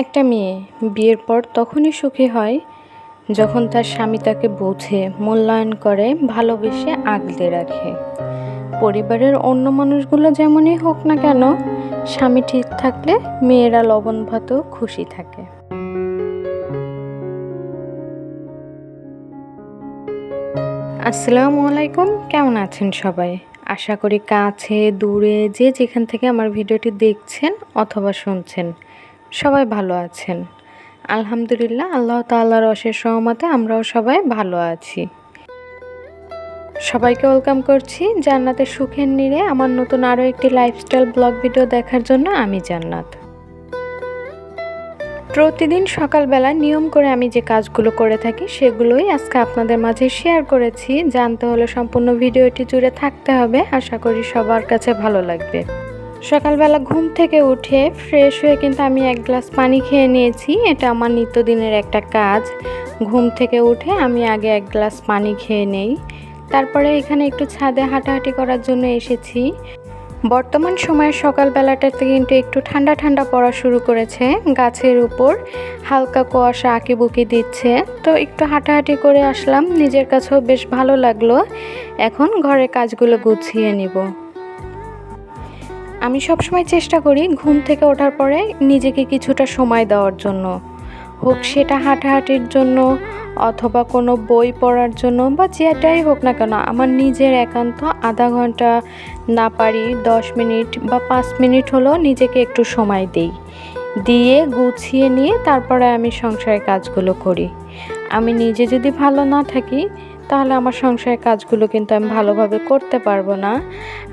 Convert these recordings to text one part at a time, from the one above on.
একটা মেয়ে বিয়ের পর তখনই সুখী হয় যখন তার স্বামী তাকে বোঝে, মূল্যায়ন করে, ভালোবেসে আগলে রাখে। পরিবারের অন্য মানুষগুলো যেমনই হোক না কেন, স্বামী ঠিক থাকলে মেয়েরা লবণ ভাতেও খুশি থাকে। আসসালামু আলাইকুম, কেমন আছেন সবাই? আশা করি কাছে দূরে যে যেখান থেকে আমার ভিডিওটি দেখছেন অথবা শুনছেন সবাই ভালো আছেন। আলহামদুলিল্লাহ, আল্লাহ তাআলার অশেষ রহমতে আমরাও সবাই ভালো আছি। সবাইকে ওয়েলকাম করছি জান্নাতের সুখের নীড়ে আমার নতুন আরও একটি লাইফস্টাইল ব্লগ ভিডিও দেখার জন্য। আমি জান্নাত। প্রতিদিন সকালবেলা নিয়ম করে আমি যে কাজগুলো করে থাকি সেগুলোই আজকে আপনাদের মাঝে শেয়ার করেছি। জানতে হলে সম্পূর্ণ ভিডিওটি জুড়ে থাকতে হবে, আশা করি সবার কাছে ভালো লাগবে। সকালবেলা ঘুম থেকে উঠে ফ্রেশ হয়ে কিন্তু আমি এক গ্লাস পানি খেয়ে নিয়েছি। এটা আমার নিত্যদিনের একটা কাজ। ঘুম থেকে উঠে আমি আগে এক গ্লাস পানি খেয়ে নেই, তারপরে এখানে একটু ছাদে হাঁটাহাঁটি করার জন্য এসেছি। বর্তমান সময়ে সকালবেলাটাতে কিন্তু একটু ঠান্ডা ঠান্ডা পড়া শুরু করেছে, গাছের উপর হালকা কুয়াশা আঁকিবুকি দিচ্ছে। তো একটু হাঁটাহাঁটি করে আসলাম, নিজের কাছেও বেশ ভালো লাগলো। এখন ঘরের কাজগুলো গুছিয়ে নিব। আমি সবসময় চেষ্টা করি ঘুম থেকে ওঠার পরে নিজেকে কিছুটা সময় দেওয়ার জন্য, হোক সেটা হাঁটাহাঁটির জন্য অথবা কোনো বই পড়ার জন্য বা যেটাই হোক না কেন, আমার নিজের একান্ত আধা ঘন্টা না পারি 10 মিনিট বা 5 মিনিট হলেও নিজেকে একটু সময় দিয়ে গুছিয়ে নিয়ে তারপরে আমি সংসারের কাজগুলো করি। আমি নিজে যদি ভালো না থাকি তাহলে আমার সংসারের কাজগুলো কিন্তু আমি ভালোভাবে করতে পারবো না।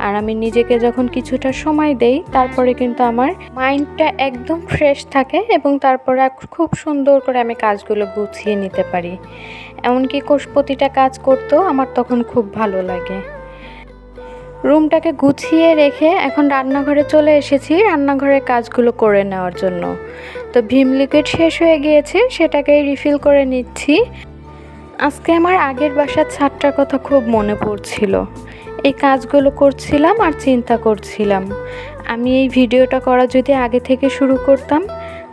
আর আমি নিজেকে যখন কিছুটা সময় দেই তারপরে কিন্তু আমার মাইন্ডটা একদম ফ্রেশ থাকে এবং তারপরে খুব সুন্দর করে আমি কাজগুলো গুছিয়ে নিতে পারি। এমনকি প্রতিটা কাজ করতেও আমার তখন খুব ভালো লাগে। রুমটাকে গুছিয়ে রেখে এখন রান্নাঘরে চলে এসেছি রান্নাঘরের কাজগুলো করে নেওয়ার জন্য। তো ভিম লিকুইড শেষ হয়ে গিয়েছে, সেটাকে রিফিল করে নিচ্ছি। আজকে আমার আগের বাসার ছাদটার কথা খুব মনে পড়ছিল। এই কাজগুলো করছিলাম আর চিন্তা করছিলাম, আমি এই ভিডিওটা করা যদি আগে থেকে শুরু করতাম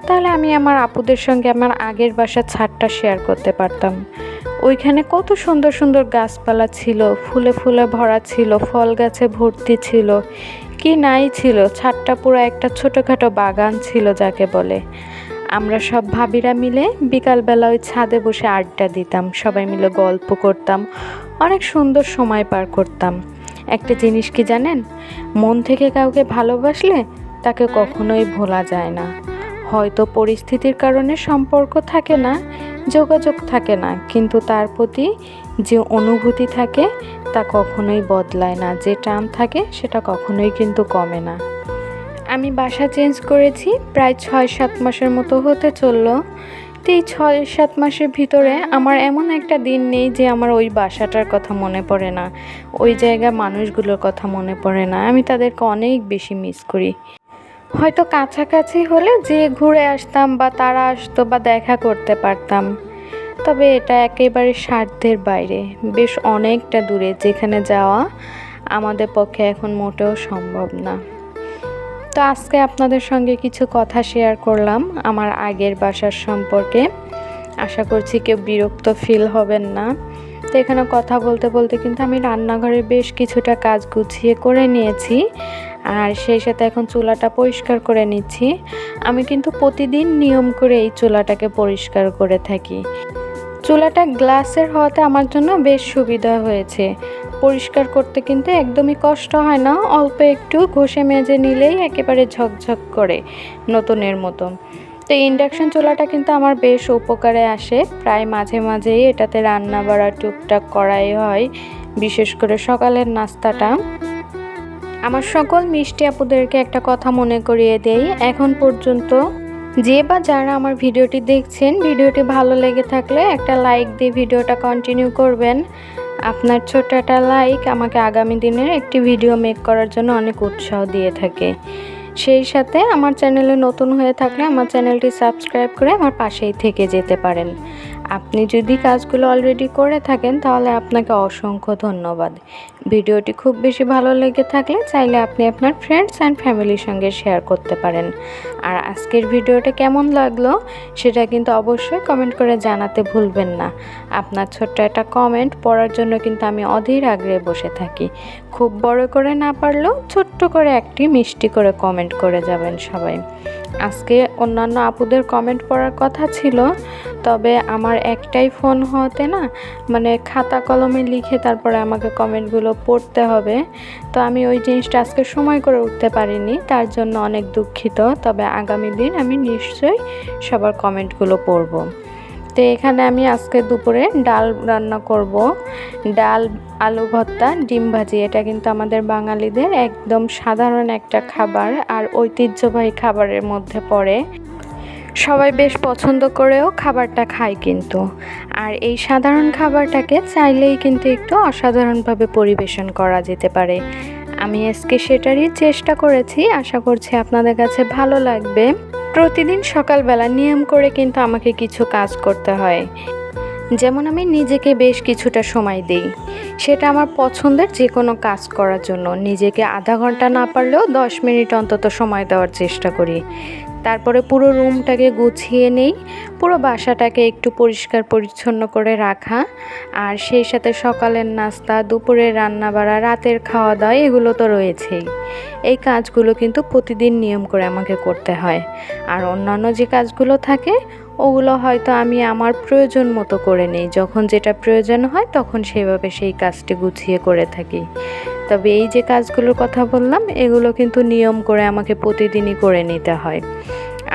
তাহলে আমি আমার আপুদের সঙ্গে আমার আগের বাসার ছাদটা শেয়ার করতে পারতাম। ওইখানে কত সুন্দর সুন্দর গাছপালা ছিল, ফুলে ফুলে ভরা ছিল, ফল গাছে ভর্তি ছিল, কি নাই ছিল, ছাদটা পুরো একটা ছোটোখাটো বাগান ছিল যাকে বলে। আমরা সব ভাবিরা মিলে বিকালবেলা ওই ছাদে বসে আড্ডা দিতাম, সবাই মিলে গল্প করতাম, অনেক সুন্দর সময় পার করতাম। একটা জিনিস কি জানেন, মন থেকে কাউকে ভালোবাসলে তাকে কখনোই ভোলা যায় না। হয়তো পরিস্থিতির কারণে সম্পর্ক থাকে না, যোগাযোগ থাকে না, কিন্তু তার প্রতি যে অনুভূতি থাকে তা কখনোই বদলায় না। যে টান থাকে সেটা কখনোই কিন্তু কমে না। আমি বাসা চেঞ্জ করেছি প্রায় 6-7 মাসের মতো হতে চললো। তো এই 6-7 মাসের ভিতরে আমার এমন একটা দিন নেই যে আমার ওই বাসাটার কথা মনে পড়ে না, ওই জায়গার মানুষগুলোর কথা মনে পড়ে না। আমি তাদেরকে অনেক বেশি মিস করি। হয়তো কাছাকাছি হলে যে ঘুরে আসতাম বা তারা আসতো বা দেখা করতে পারতাম, তবে এটা একেবারে সাধ্যের বাইরে, বেশ অনেকটা দূরে, যেখানে যাওয়া আমাদের পক্ষে এখন মোটেও সম্ভব না। তো আজকে আপনাদের সঙ্গে কিছু কথা শেয়ার করলাম আমার আগের বাসার সম্পর্কে। আশা করছি কেউ বিরক্ত ফিল হবেন না। তো এখানে কথা বলতে বলতে কিন্তু আমি রান্নাঘরে বেশ কিছুটা কাজ গুছিয়ে করে নিয়েছি, আর সেই সাথে এখন চুলাটা পরিষ্কার করে নিচ্ছি। আমি কিন্তু প্রতিদিন নিয়ম করে এই চুলাটাকে পরিষ্কার করে থাকি। চুলাটা গ্লাসের হওয়াতে আমার জন্য বেশ সুবিধা হয়েছে। পরিষ্কার করতে কিন্তু একদমই কষ্ট হয় না, অল্প একটু ঘষে মেজে নিলেই একেবারে ঝকঝক করে নতুনের মতো। তো ইন্ডাকশন চুলাটা কিন্তু আমার বেশ উপকারে আসে, প্রায় মাঝে মাঝেই এটাতে রান্না বাড়া টুকটাক করাই হয়, বিশেষ করে সকালের নাস্তাটা। আমার সকল মিষ্টি আপুদেরকে একটা কথা মনে করিয়ে দেই, এখন পর্যন্ত যে বা যারা আমার ভিডিওটি দেখছেন, ভিডিওটি ভালো লেগে থাকলে একটা লাইক দিয়ে ভিডিওটা কন্টিনিউ করবেন। আপনার ছোট একটা লাইক আমাকে আগামী দিনের একটি ভিডিও মেক করার জন্য অনেক উৎসাহ দিয়ে থাকে। সেই সাথে আমার চ্যানেলে নতুন হয়ে থাকলে আমার চ্যানেলটি সাবস্ক্রাইব করে আমার পাশেই থেকে যেতে পারেন। আপনি যদি কাজগুলো অলরেডি করে থাকেন তাহলে আপনাকে অসংখ্য ধন্যবাদ। ভিডিওটি খুব বেশি ভালো লেগে থাকলে চাইলে আপনি আপনার ফ্রেন্ডস অ্যান্ড ফ্যামিলির সঙ্গে শেয়ার করতে পারেন। আর আজকের ভিডিওটা কেমন লাগলো সেটা কিন্তু অবশ্যই কমেন্ট করে জানাতে ভুলবেন না। আপনার ছোট্ট একটা কমেন্ট পড়ার জন্য কিন্তু আমি অধীর আগ্রহে বসে থাকি। খুব বড় করে না পারলেও ছোট্ট করে একটি মিষ্টি করে কমেন্ট করে যাবেন সবাই। আজকে অন্যান্য আপুদের কমেন্ট পড়ার কথা ছিল, তবে আমার একটাই ফোন হতে না খাতা কলমে লিখে তারপরে আমাকে কমেন্টগুলো পড়তে হবে, তো আমি ওই জিনিসটা আজকে সময় করে উঠতে পারিনি, তার জন্য অনেক দুঃখিত। তবে আগামী দিন আমি নিশ্চয়ই সবার কমেন্টগুলো পড়ব। তো এখানে আমি আজকে দুপুরে ডাল রান্না করব। ডাল, আলু ভর্তা, ডিম ভাজি। এটা কিন্তু আমাদের বাঙালিদের একদম সাধারণ একটা খাবার আর ঐতিহ্যবাহী খাবারের মধ্যে পড়ে। সবাই বেশ পছন্দ করেও খাবারটা খায় কিন্তু। আর এই সাধারণ খাবারটাকে চাইলেই কিন্তু একটু অসাধারণভাবে পরিবেশন করা যেতে পারে। আমি আজকে সেটারই চেষ্টা করেছি, আশা করছি আপনাদের কাছে ভালো লাগবে। প্রতিদিন সকালবেলা নিয়ম করে কিন্তু আমাকে কিছু কাজ করতে হয়। যেমন আমি নিজেকে বেশ কিছুটা সময় দিই, সেটা আমার পছন্দের যে কোনো কাজ করার জন্য নিজেকে আধা ঘন্টা না পারলেও 10 মিনিট অন্তত সময় দেওয়ার চেষ্টা করি। তারপরে পুরো রুমটাকে গুছিয়ে নেই, পুরো বাসাটাকে একটু পরিষ্কার পরিচ্ছন্ন করে রাখা, আর সেই সাথে সকালের নাস্তা, দুপুরের রান্না বাড়া, রাতের খাওয়া দাওয়া এগুলো তো রয়েছেই। এই কাজগুলো কিন্তু প্রতিদিন নিয়ম করে আমাকে করতে হয়। আর অন্যান্য যে কাজগুলো থাকে ওগুলো হয়তো আমি আমার প্রয়োজন মতো করে নিই, যখন যেটা প্রয়োজন হয় তখন সেভাবে সেই কাজটি গুছিয়ে করে থাকি। তবে এই যে কাজগুলোর কথা বললাম এগুলো কিন্তু নিয়ম করে আমাকে প্রতিদিনই করে নিতে হয়।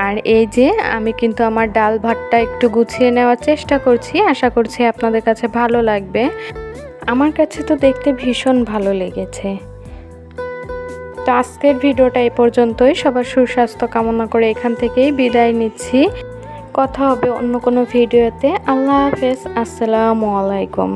আর এই যে আমি কিন্তু আমার ডাল ভাতটা একটু গুছিয়ে নেওয়ার চেষ্টা করছি, আশা করছি আপনাদের কাছে ভালো লাগবে। আমার কাছে তো দেখতে ভীষণ ভালো লেগেছে। তো আজকের ভিডিওটা এই পর্যন্তই। সবার সুস্বাস্থ্য কামনা করে এখান থেকেই বিদায় নিচ্ছি। কথা হবে অন্য কোনো ভিডিওতে। আল্লাহ হাফেজ। আসসালামু আলাইকুম।